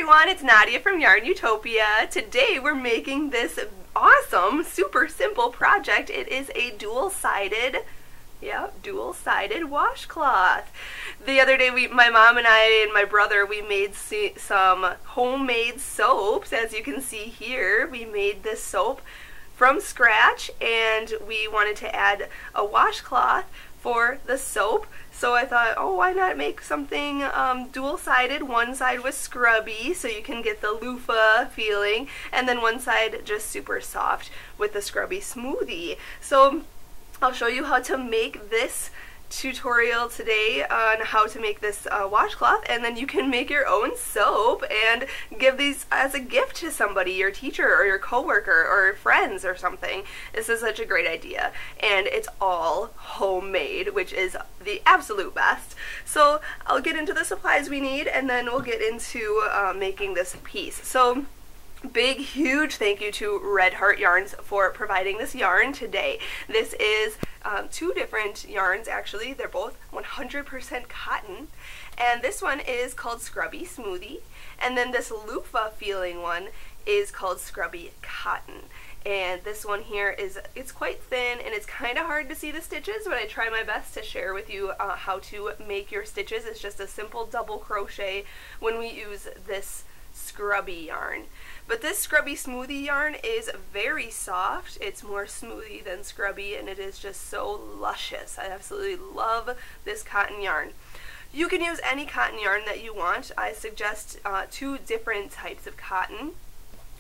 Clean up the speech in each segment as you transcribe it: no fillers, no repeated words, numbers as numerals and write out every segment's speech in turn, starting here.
everyone, it's Nadia from YARNutopia. Today we're making this awesome, super simple project. It is a dual-sided washcloth. The other day my mom and I and my brother, we made some homemade soaps. As you can see here, we made this soap from scratch and we wanted to add a washcloth for the soap. So I thought, oh, why not make something dual-sided? One side was scrubby, so you can get the loofah feeling, and then one side just super soft with the scrubby smoothie. So I'll show you how to make this tutorial today on how to make this washcloth, and then you can make your own soap and give these as a gift to somebody, your teacher or your coworker or friends or something. This is such a great idea, and it's all homemade, which is the absolute best. So I'll get into the supplies we need, and then we'll get into making this piece. So big, huge thank you to Red Heart Yarns for providing this yarn today. This is two different yarns, actually. They're both 100% cotton, and this one is called Scrubby Smoothie, and then this loofah feeling one is called Scrubby Cotton. And this one here it's quite thin and it's kind of hard to see the stitches, but I try my best to share with you how to make your stitches. It's just a simple double crochet when we use this scrubby yarn. But this Scrubby Smoothie yarn is very soft. It's more smoothie than scrubby, and it is just so luscious. I absolutely love this cotton yarn. You can use any cotton yarn that you want. I suggest two different types of cotton.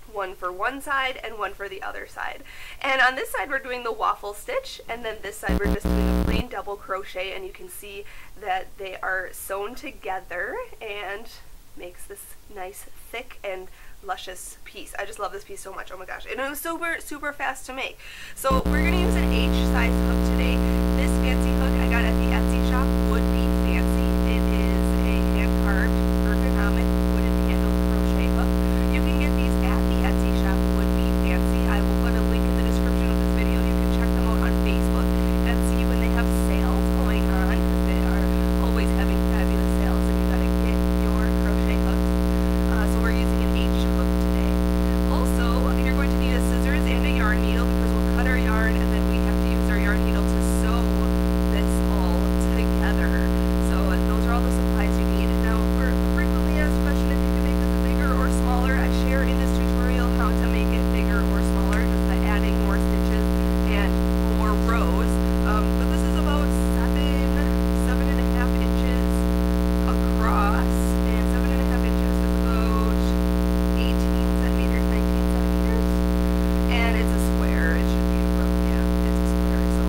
One for one side and one for the other side. And on this side we're doing the waffle stitch, and then this side we're just doing a plain double crochet, and you can see that they are sewn together and makes this nice thick and luscious piece. I just love this piece so much. Oh my gosh. And it was super fast to make. So we're going to use an H size hook today. This fancy hook I got at the Etsy shop, Would Be Fancy. It is a hand-carved, ergonomic, wooden handled crochet hook. You can get these at the Etsy shop, Would Be Fancy. I will put a link in the description of this video. You can check them out on Facebook and see when they have sales going on, because they are always having fabulous sales, and you gotta get your crochet hooks. So we're using an H hook today. Also, you're going to need a scissors and a yarn needle, because we'll cut our yarn and then we have to use our yarn needle to sew this all together. So those are all the supplies you need. Now, for a frequently asked question, if you can make this bigger or smaller, I share in this tutorial how to make it bigger or smaller just by adding more stitches and more rows. But this is about 7.5 inches across, and 7.5 inches is about 18 centimeters, 19 centimeters, and it's a square. It should be about, yeah, it's a square. So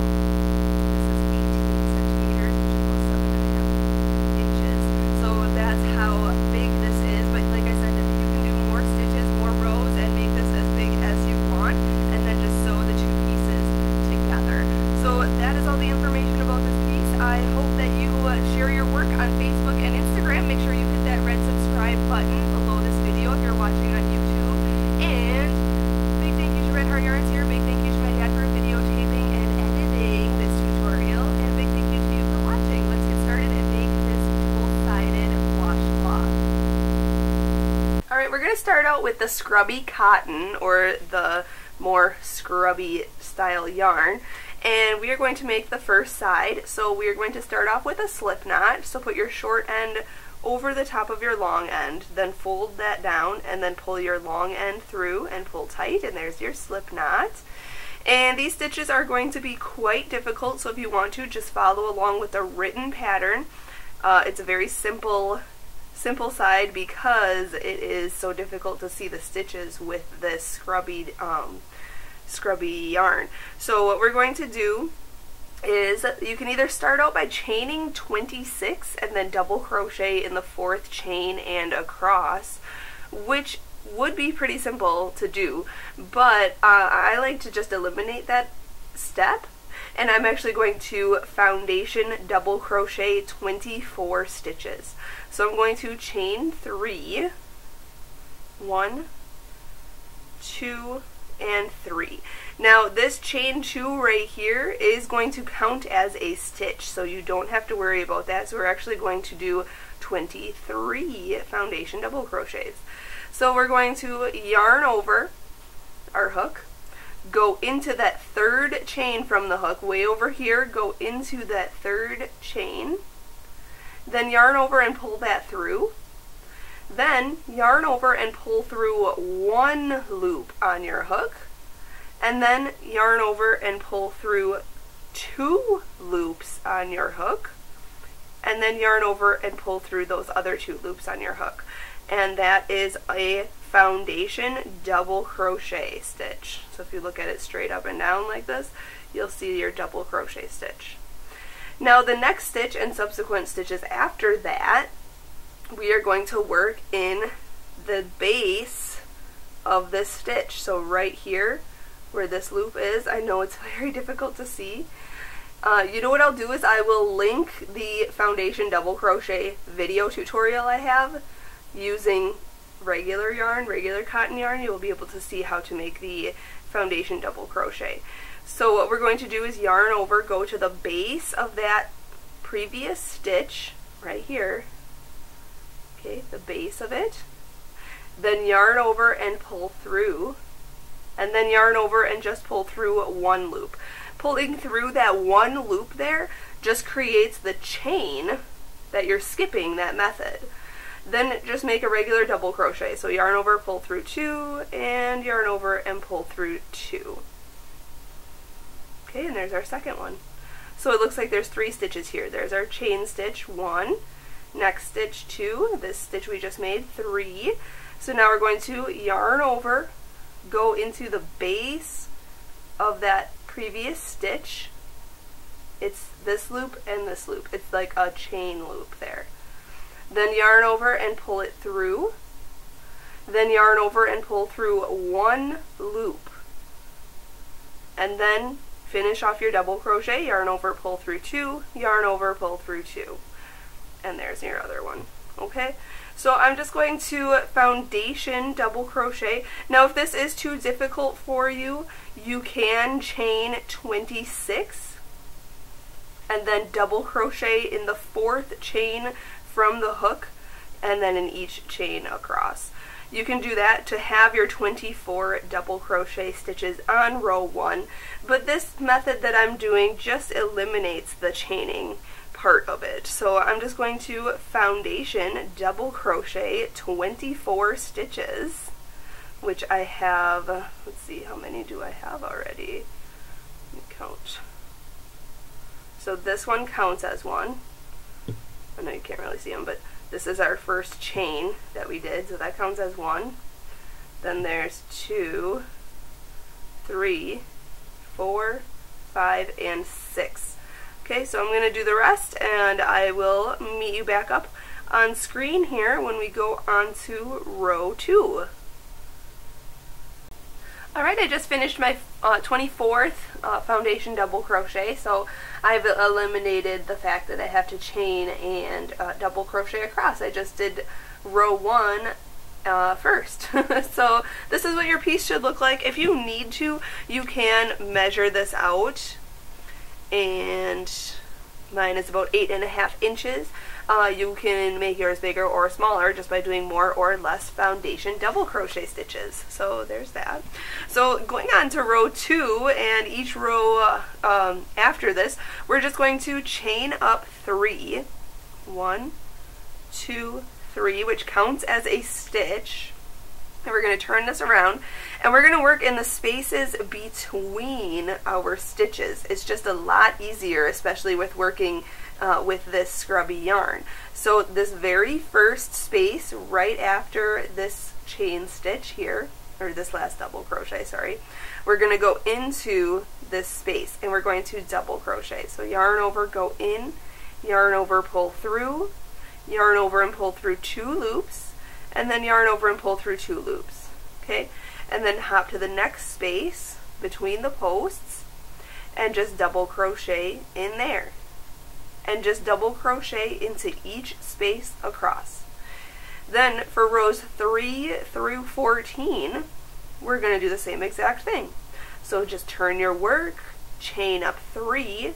this is 18 centimeters, which is about 7.5 inches. So that's how big this is. But like I said, you can do more stitches, more rows, and make this as big as you want, and then just sew the two pieces together. So that is all the information about this piece. I hope that you share your work on Facebook and Instagram. Make sure you hit that red subscribe button below this video if you're watching on YouTube. And big thank you to Red Heart Yarns here. Big thank you to my dad for videotaping and editing this tutorial. And big thank you to you for watching. Let's get started and make this dual-sided washcloth. Alright, we're going to start out with the scrubby cotton, or the more scrubby style yarn. And we are going to make the first side. So we are going to start off with a slip knot. So put your short end over the top of your long end, then fold that down, and then pull your long end through and pull tight, and there's your slip knot. And these stitches are going to be quite difficult, so if you want to, just follow along with the written pattern. It's a very simple side because it is so difficult to see the stitches with this scrubby yarn. So what we're going to do is, you can either start out by chaining 26 and then double crochet in the 4th chain and across, which would be pretty simple to do, but I like to just eliminate that step, and I'm actually going to foundation double crochet 24 stitches. So I'm going to chain 3, 1, 2, and 3. Now this chain 2 right here is going to count as a stitch, so you don't have to worry about that. So we're actually going to do 23 foundation double crochets. So we're going to yarn over our hook, go into that third chain from the hook, way over here, go into that third chain, then yarn over and pull that through, then yarn over and pull through one loop on your hook, and then yarn over and pull through 2 loops on your hook, and then yarn over and pull through those other 2 loops on your hook. And that is a foundation double crochet stitch. So if you look at it straight up and down like this, you'll see your double crochet stitch. Now the next stitch and subsequent stitches after that, we are going to work in the base of this stitch. So right here where this loop is, I know it's very difficult to see. You know what I'll do is I will link the foundation double crochet video tutorial I have using regular yarn, regular cotton yarn. You will be able to see how to make the foundation double crochet. So what we're going to do is yarn over, go to the base of that previous stitch right here, okay, the base of it, then yarn over and pull through, and then yarn over and just pull through one loop. Pulling through that one loop there just creates the chain that you're skipping that method. Then just make a regular double crochet. So yarn over, pull through 2, and yarn over and pull through 2. Okay, and there's our second one. So it looks like there's 3 stitches here. There's our chain stitch 1, next stitch 2, this stitch we just made 3. So now we're going to yarn over, go into the base of that previous stitch. It's this loop and this loop. It's like a chain loop there. Then yarn over and pull it through. Then yarn over and pull through one loop. And then finish off your double crochet, yarn over, pull through 2, yarn over, pull through 2. And there's your other one. Okay? So I'm just going to foundation double crochet. Now if this is too difficult for you, you can chain 26 and then double crochet in the 4th chain from the hook and then in each chain across. You can do that to have your 24 double crochet stitches on row 1, but this method that I'm doing just eliminates the chaining part of it. So I'm just going to foundation double crochet 24 stitches, which I have, let's see, how many do I have already? Let me count. So this one counts as 1. I know you can't really see them, but this is our first chain that we did, so that counts as 1. Then there's 2, 3, 4, 5, and 6. Okay, so I'm going to do the rest, and I will meet you back up on screen here when we go on to row 2. Alright, I just finished my 24th foundation double crochet, so I've eliminated the fact that I have to chain and double crochet across. I just did row 1 first. So this is what your piece should look like. If you need to, you can measure this out, and mine is about 8.5 inches. You can make yours bigger or smaller just by doing more or less foundation double crochet stitches. So there's that. So going on to row 2, and each row after this, we're just going to chain up 3. 1, 2, 3, which counts as a stitch. And we're going to turn this around, and we're going to work in the spaces between our stitches. It's just a lot easier, especially with working with this scrubby yarn. So this very first space right after this chain stitch here, or this last double crochet, sorry, we're going to go into this space and we're going to double crochet. So yarn over, go in, yarn over, pull through, yarn over and pull through 2 loops, and then yarn over and pull through 2 loops. Okay, and then hop to the next space between the posts and just double crochet in there. And just double crochet into each space across. Then for rows 3 through 14, we're going to do the same exact thing. So just turn your work, chain up 3,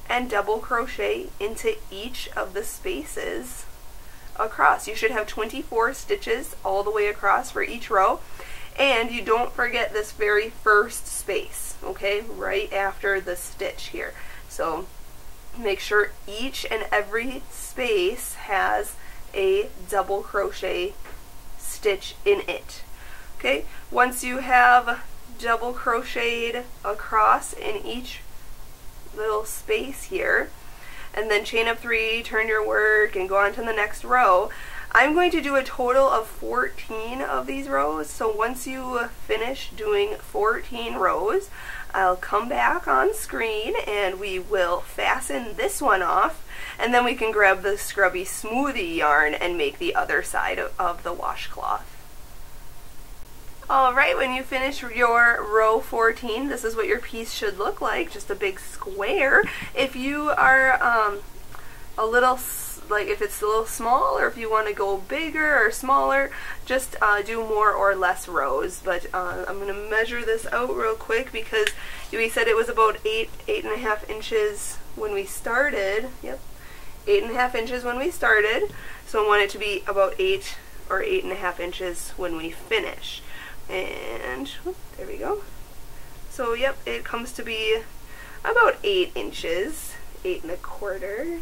and double crochet into each of the spaces across. You should have 24 stitches all the way across for each row. And you don't forget this very first space, okay, right after the stitch here. So make sure each and every space has a double crochet stitch in it. Okay, once you have double crocheted across in each little space here, and then chain up 3, turn your work, and go on to the next row. I'm going to do a total of 14 of these rows, so once you finish doing 14 rows, I'll come back on screen and we will fasten this one off, and then we can grab the Scrubby Smoothie yarn and make the other side of the washcloth. Alright, when you finish your row 14, this is what your piece should look like, just a big square. If you are a little, like if it's a little small, or if you want to go bigger or smaller, just do more or less rows. But I'm going to measure this out real quick because we said it was about 8.5 inches when we started. Yep, 8.5 inches when we started. So I want it to be about 8 or 8.5 inches when we finish. And whoop, there we go. So yep, it comes to be about 8 inches, 8 1/4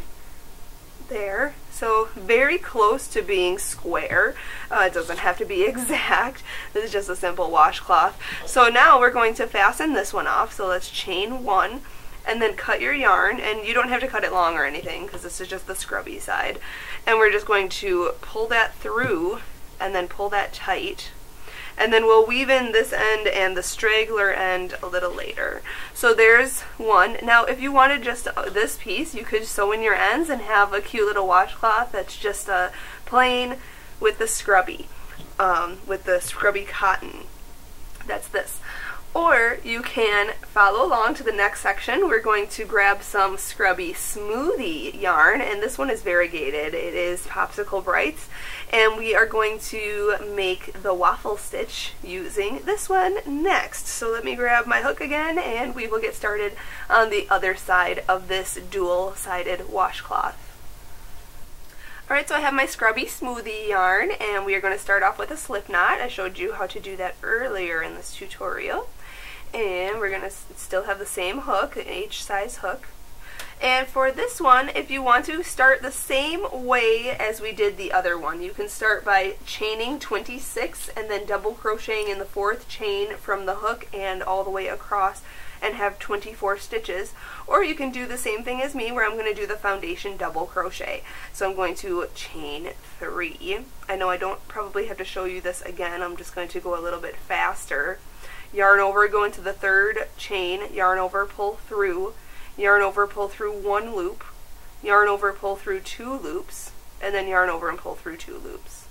there. So very close to being square. It doesn't have to be exact. This is just a simple washcloth. So now we're going to fasten this one off. So let's chain 1 and then cut your yarn, and you don't have to cut it long or anything because this is just the scrubby side. And we're just going to pull that through and then pull that tight. And then we'll weave in this end and the straggler end a little later. So there's one. Now if you wanted just this piece, you could sew in your ends and have a cute little washcloth that's just plain with the scrubby cotton. That's this. Or you can follow along to the next section. We're going to grab some Scrubby Smoothie yarn, and this one is variegated. It is Popsicle Brights, and we are going to make the waffle stitch using this one next. So let me grab my hook again, and we will get started on the other side of this dual-sided washcloth. Alright, so I have my Scrubby Smoothie yarn, and we are going to start off with a slip knot. I showed you how to do that earlier in this tutorial. And we're going to still have the same hook, an H size hook. And for this one, if you want to start the same way as we did the other one, you can start by chaining 26 and then double crocheting in the 4th chain from the hook and all the way across and have 24 stitches. Or you can do the same thing as me, where I'm going to do the foundation double crochet. So I'm going to chain 3. I know I don't probably have to show you this again, I'm just going to go a little bit faster. Yarn over, go into the 3rd chain, yarn over, pull through, yarn over, pull through 1 loop, yarn over, pull through 2 loops, and then yarn over and pull through 2 loops.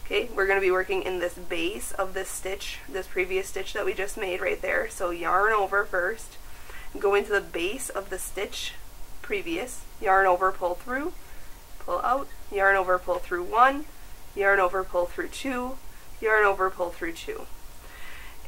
Okay, we're going to be working in this base of this stitch, this previous stitch that we just made right there. So yarn over first, go into the base of the stitch previous, yarn over, pull through, pull out, yarn over, pull through 1, yarn over, pull through 2, yarn over, pull through 2.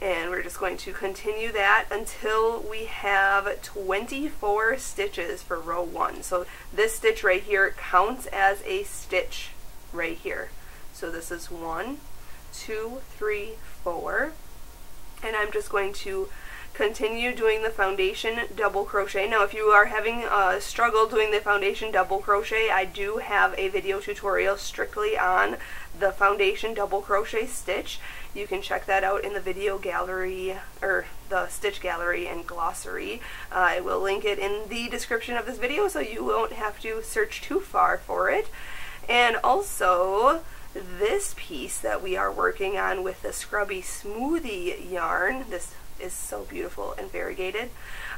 And we're just going to continue that until we have 24 stitches for row 1. So this stitch right here counts as a stitch right here. So this is 1, 2, 3, 4. And I'm just going to continue doing the foundation double crochet. Now if you are having a struggle doing the foundation double crochet, I do have a video tutorial strictly on the foundation double crochet stitch. You can check that out in the video gallery, or the stitch gallery and glossary. I will link it in the description of this video so you won't have to search too far for it. And also this piece that we are working on with the Scrubby Smoothie yarn, this is so beautiful and variegated.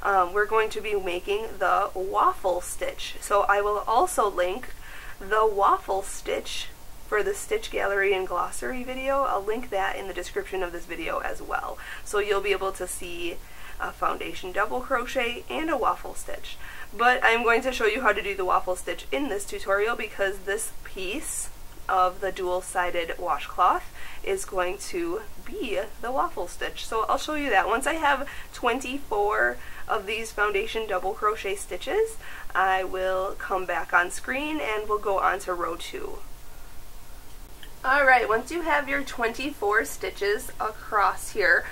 We're going to be making the waffle stitch. So I will also link the waffle stitch for the stitch gallery and glossary video. I'll link that in the description of this video as well. So you'll be able to see a foundation double crochet and a waffle stitch. But I'm going to show you how to do the waffle stitch in this tutorial because this piece of the dual-sided washcloth is going to be the waffle stitch. So I'll show you that. Once I have 24 of these foundation double crochet stitches, I will come back on screen and we'll go on to row 2. Alright, once you have your 24 stitches across here,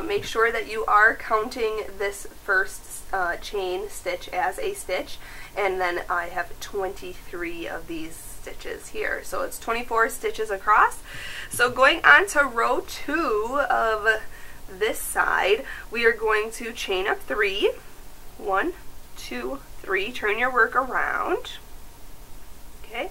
make sure that you are counting this first chain stitch as a stitch, and then I have 23 of these stitches here. So it's 24 stitches across. So going on to row 2 of this side, we are going to chain up 3. 1, 2, 3. Turn your work around. Okay.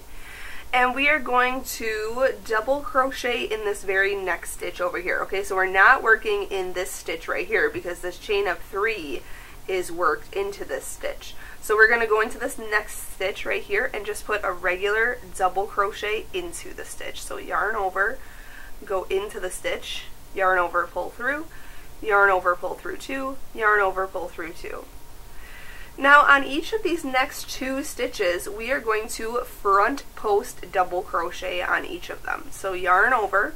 And we are going to double crochet in this very next stitch over here. Okay, so we're not working in this stitch right here because this chain of 3 is worked into this stitch. So we're going to go into this next stitch right here and just put a regular double crochet into the stitch. So yarn over, go into the stitch, yarn over, pull through, yarn over, pull through 2, yarn over, pull through 2. Now on each of these next 2 stitches, we are going to front post double crochet on each of them. So yarn over,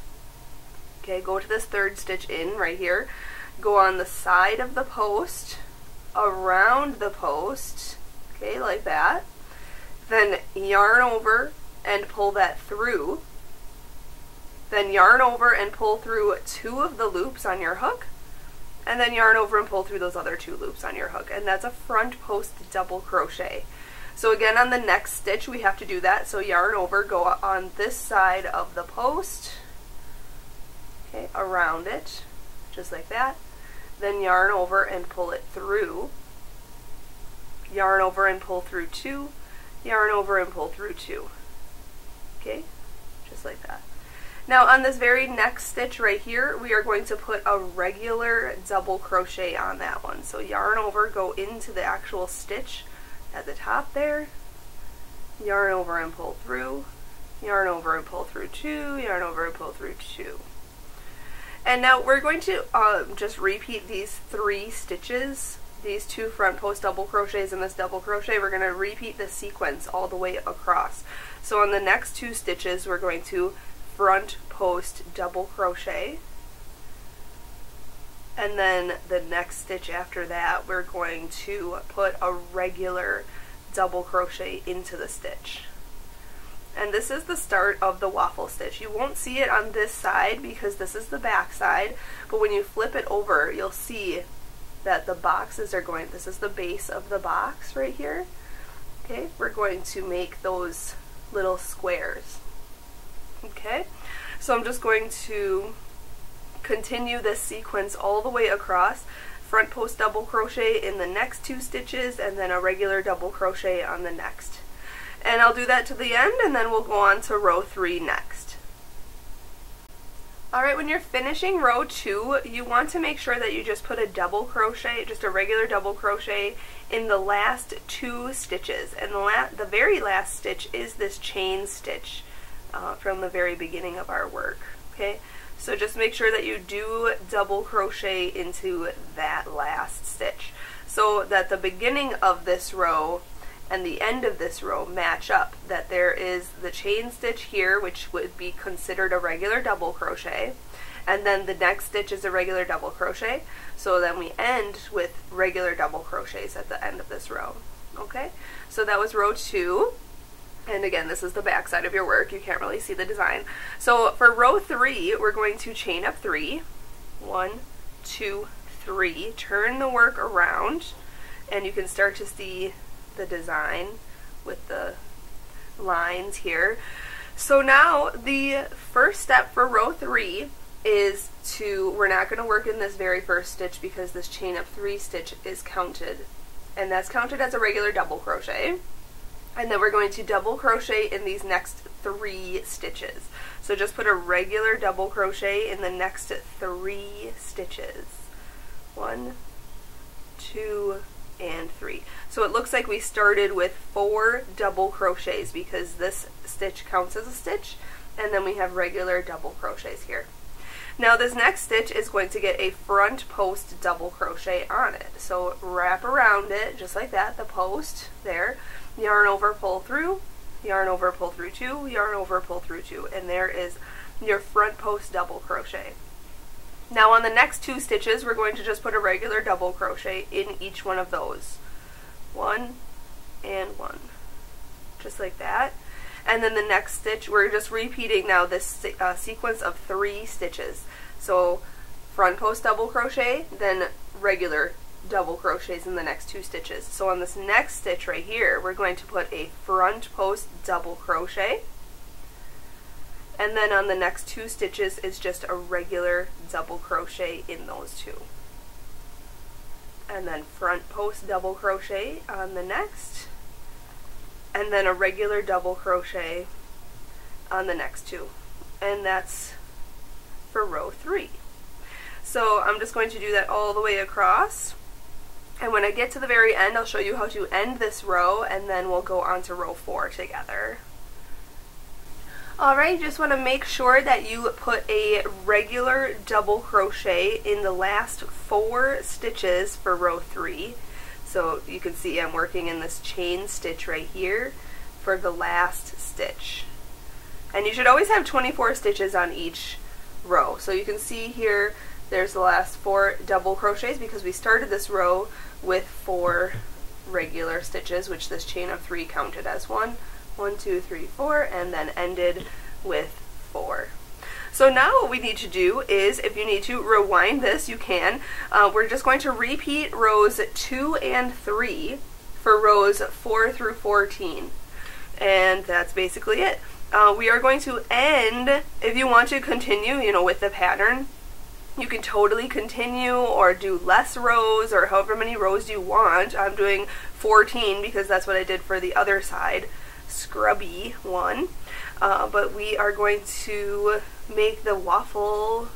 okay, go to this 3rd stitch in right here, go on the side of the post, around the post, okay, like that, then yarn over and pull that through, then yarn over and pull through 2 of the loops on your hook, and then yarn over and pull through those other 2 loops on your hook, and that's a front post double crochet. So again, on the next stitch we have to do that. So yarn over, go on this side of the post, okay, around it, just like that, then yarn over and pull it through, yarn over and pull through 2, yarn over and pull through 2, okay, just like that. Now on this very next stitch right here, we are going to put a regular double crochet on that one. So yarn over, go into the actual stitch at the top there, yarn over and pull through, yarn over and pull through 2, yarn over and pull through 2. And now we're going to just repeat these 3 stitches, these 2 front post double crochets and this double crochet. We're going to repeat the sequence all the way across. So on the next 2 stitches, we're going to front post double crochet, and then the next stitch after that we're going to put a regular double crochet into the stitch. And this is the start of the waffle stitch. You won't see it on this side because this is the back side, but when you flip it over you'll see that the boxes are going, this is the base of the box right here. Okay, we're going to make those little squares. Okay, so I'm just going to continue this sequence all the way across, front post double crochet in the next 2 stitches and then a regular double crochet on the next. And I'll do that to the end and then we'll go on to row 3 next. Alright, when you're finishing row 2, you want to make sure that you just put a double crochet, just a regular double crochet in the last 2 stitches. And the very last stitch is this chain stitch from the very beginning of our work. Okay, so just make sure that you do double crochet into that last stitch so that the beginning of this row and the end of this row match up, that there is the chain stitch here, which would be considered a regular double crochet, and then the next stitch is a regular double crochet, so then we end with regular double crochets at the end of this row. Okay, so that was row 2. And again, this is the back side of your work. You can't really see the design. So for row 3, we're going to chain up 3. 1, 2, 3. Turn the work around, and you can start to see the design with the lines here. So now the first step for row 3 is we're not going to work in this very first stitch because this chain up 3 stitch is counted, and that's counted as a regular double crochet. And then we're going to double crochet in these next 3 stitches. So just put a regular double crochet in the next 3 stitches. 1, 2, and 3. So it looks like we started with 4 double crochets because this stitch counts as a stitch, and then we have regular double crochets here. Now this next stitch is going to get a front post double crochet on it. So wrap around it just like that, the post there. Yarn over, pull through, yarn over, pull through 2, yarn over, pull through 2, and there is your front post double crochet. Now on the next 2 stitches, we're going to just put a regular double crochet in each one of those. 1 and 1, just like that. And then the next stitch, we're just repeating now this sequence of 3 stitches. So front post double crochet, then regular double crochets in the next 2 stitches. So on this next stitch right here, we're going to put a front post double crochet, and then on the next 2 stitches is just a regular double crochet in those 2. And then front post double crochet on the next, and then a regular double crochet on the next 2. And that's for row 3. So I'm just going to do that all the way across. And when I get to the very end, I'll show you how to end this row, and then we'll go on to row 4 together. Alright, just want to make sure that you put a regular double crochet in the last 4 stitches for row 3. So you can see I'm working in this chain stitch right here for the last stitch. And you should always have 24 stitches on each row. So you can see here there's the last 4 double crochets because we started this row with 4 regular stitches, which this chain of 3 counted as 1, 2, 3, 4, and then ended with 4. So now what we need to do is, if you need to rewind this, you can. We're just going to repeat rows 2 and 3 for rows 4 through 14. And that's basically it. We are going to end, if you want to continue, with the pattern, you can totally continue or do less rows or however many rows you want. I'm doing 14 because that's what I did for the other side, scrubby one. But we are going to make the waffle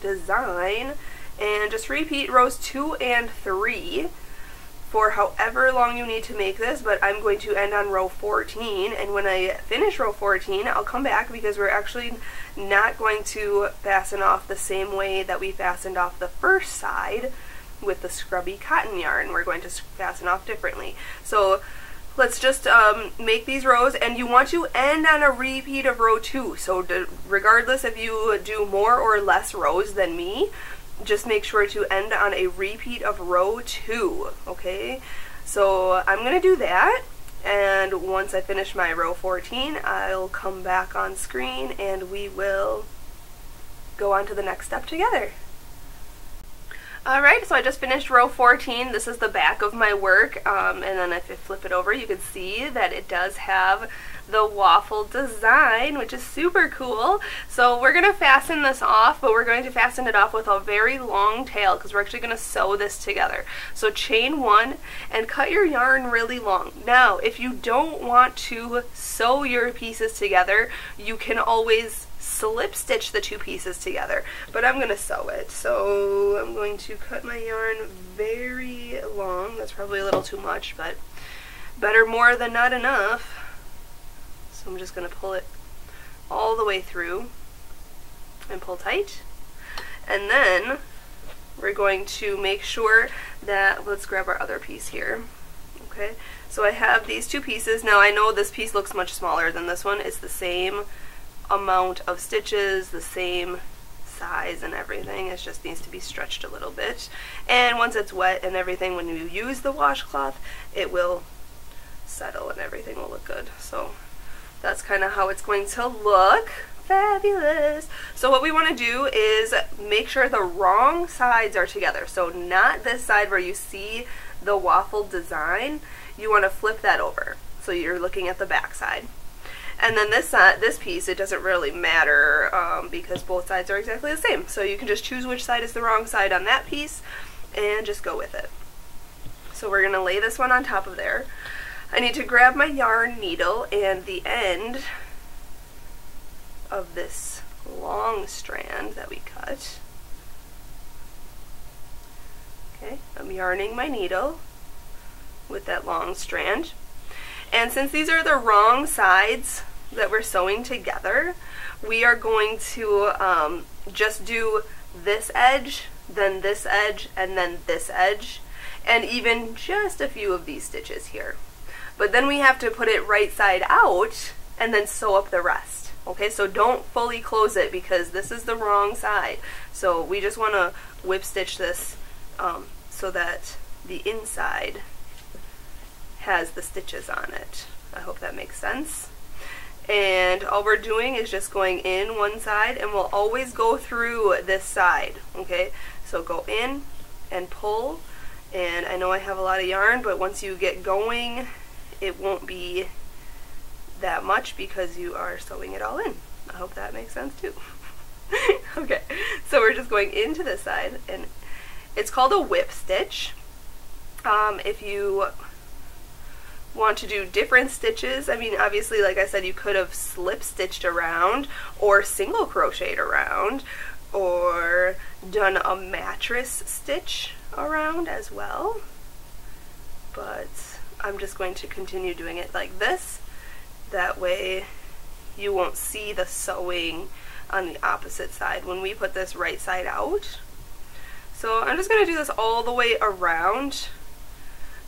design and just repeat rows 2 and 3 for however long you need to make this, but I'm going to end on row 14, and when I finish row 14 I'll come back because we're actually not going to fasten off the same way that we fastened off the first side with the scrubby cotton yarn. We're going to fasten off differently. So let's just make these rows, and you want to end on a repeat of row 2. So regardless if you do more or less rows than me, just make sure to end on a repeat of row 2, okay? So I'm going to do that, and once I finish my row 14, I'll come back on screen and we will go on to the next step together. Alright, so I just finished row 14. This is the back of my work, and then if you flip it over, you can see that it does have the waffle design, which is super cool. So we're going to fasten this off, but we're going to fasten it off with a very long tail because we're actually going to sew this together. So chain 1 and cut your yarn really long. Now, if you don't want to sew your pieces together, you can always slip stitch the 2 pieces together, but I'm going to sew it. So I'm going to cut my yarn very long. That's probably a little too much, but better more than not enough. So I'm just going to pull it all the way through and pull tight. And then we're going to make sure that, let's grab our other piece here. Okay, so I have these 2 pieces. Now I know this piece looks much smaller than this one. It's the same amount of stitches, the same size and everything. It just needs to be stretched a little bit. And once it's wet and everything, when you use the washcloth, it will settle and everything will look good. So that's kind of how it's going to look. Fabulous! So what we want to do is make sure the wrong sides are together. So not this side where you see the waffle design. You want to flip that over. So you're looking at the back side. And then this piece, it doesn't really matter because both sides are exactly the same. So you can just choose which side is the wrong side on that piece and just go with it. So we're going to lay this one on top of there. I need to grab my yarn needle and the end of this long strand that we cut. Okay, I'm yarning my needle with that long strand. And since these are the wrong sides that we're sewing together, we are going to just do this edge, then this edge, and then this edge, and even just a few of these stitches here. But then we have to put it right side out and then sew up the rest. Okay, so don't fully close it because this is the wrong side. So we just want to whip stitch this so that the inside has the stitches on it. I hope that makes sense. And all we're doing is just going in one side, and we'll always go through this side, okay? So go in and pull, and I know I have a lot of yarn, but once you get going, it won't be that much because you are sewing it all in. I hope that makes sense too. Okay, so we're just going into this side, and it's called a whip stitch. If you want to do different stitches, I mean, obviously, like I said, you could have slip stitched around or single crocheted around or done a mattress stitch around as well, but I'm just going to continue doing it like this. That way you won't see the sewing on the opposite side when we put this right side out. So I'm just going to do this all the way around.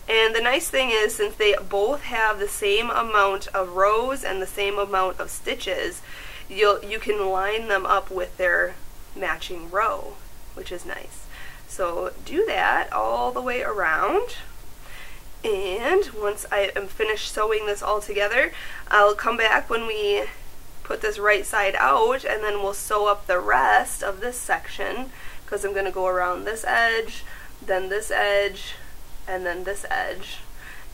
And the nice thing is, since they both have the same amount of rows and the same amount of stitches, you can line them up with their matching row, which is nice. So do that all the way around. And once I am finished sewing this all together, I'll come back when we put this right side out, and then we'll sew up the rest of this section, because I'm going to go around this edge, then this edge, and then this edge,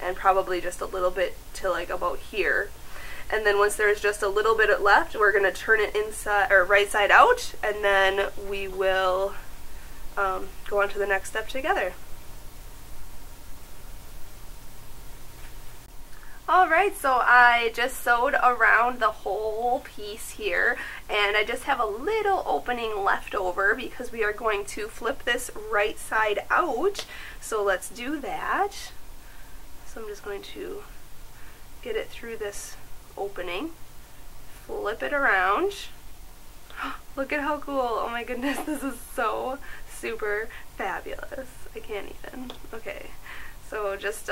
and probably just a little bit to like about here. And then once there's just a little bit left, we're going to turn it inside or right side out, and then we will go on to the next step together. Alright, so I just sewed around the whole piece here, and I just have a little opening left over because we are going to flip this right side out. So let's do that. So I'm just going to get it through this opening, flip it around. Look at how cool. Oh my goodness, this is so super fabulous. I can't even. Okay. So just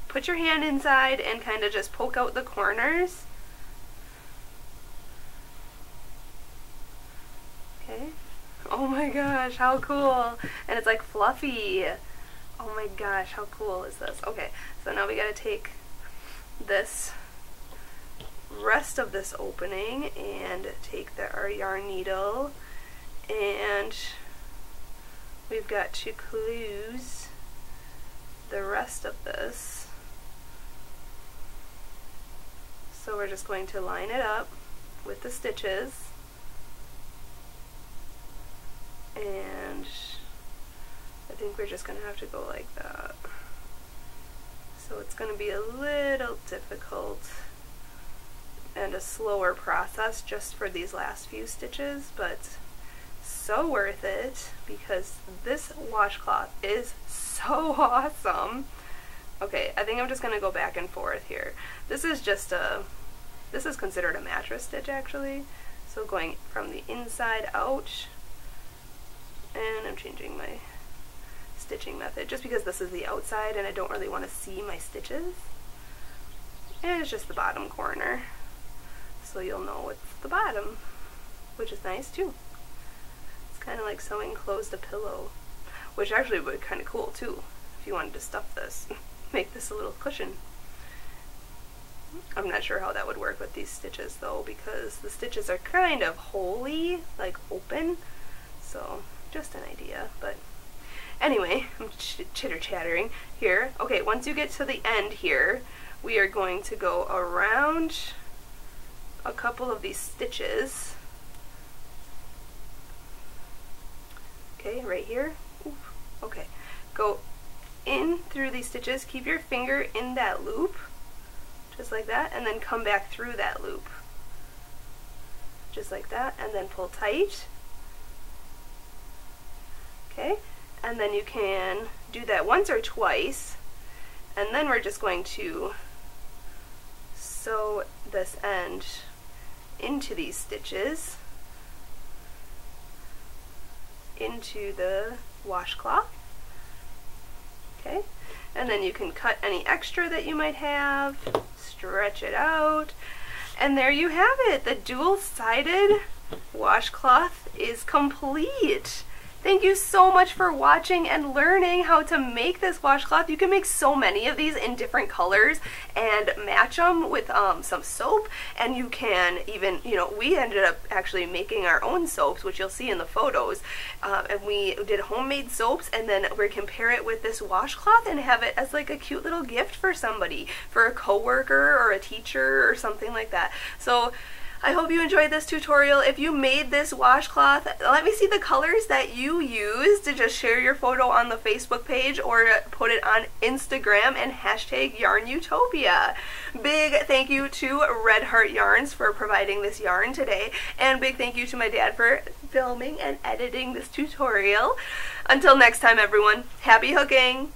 put your hand inside and kind of just poke out the corners. Okay. Oh my gosh, how cool. And it's like fluffy. Oh my gosh, how cool is this? Okay, so now we gotta take this rest of this opening and take our yarn needle, and we've got to close the rest of this. So we're just going to line it up with the stitches, and I think we're just going to have to go like that. So it's going to be a little difficult and a slower process just for these last few stitches, but so worth it because this washcloth is so awesome. Okay, I think I'm just going to go back and forth here. This is just this is considered a mattress stitch actually. So going from the inside out, and I'm changing my stitching method just because this is the outside and I don't really want to see my stitches. And it's just the bottom corner, so you'll know it's the bottom, which is nice too. It's kind of like sewing closed a pillow, which actually would be kind of cool too if you wanted to stuff this, make this a little cushion. I'm not sure how that would work with these stitches though, because the stitches are kind of wholly, like open, so just an idea. But anyway, I'm chitter-chattering here. Okay, once you get to the end here, we are going to go around a couple of these stitches. Okay, right here. Ooh, okay, go in through these stitches, keep your finger in that loop, just like that, and then come back through that loop, just like that, and then pull tight. Okay, and then you can do that once or twice, and then we're just going to sew this end into these stitches, into the washcloth. Okay, and then you can cut any extra that you might have, stretch it out, and there you have it. The dual-sided washcloth is complete. Thank you so much for watching and learning how to make this washcloth. You can make so many of these in different colors and match them with some soap, and you can even, you know, we ended up actually making our own soaps, which you'll see in the photos, and we did homemade soaps, and then we compare it with this washcloth and have it as like a cute little gift for somebody, for a coworker or a teacher or something like that. So I hope you enjoyed this tutorial. If you made this washcloth, let me see the colors that you used. To just share your photo on the Facebook page or put it on Instagram and hashtag YARNutopia. Big thank you to Red Heart Yarns for providing this yarn today, and big thank you to my dad for filming and editing this tutorial. Until next time, everyone, happy hooking!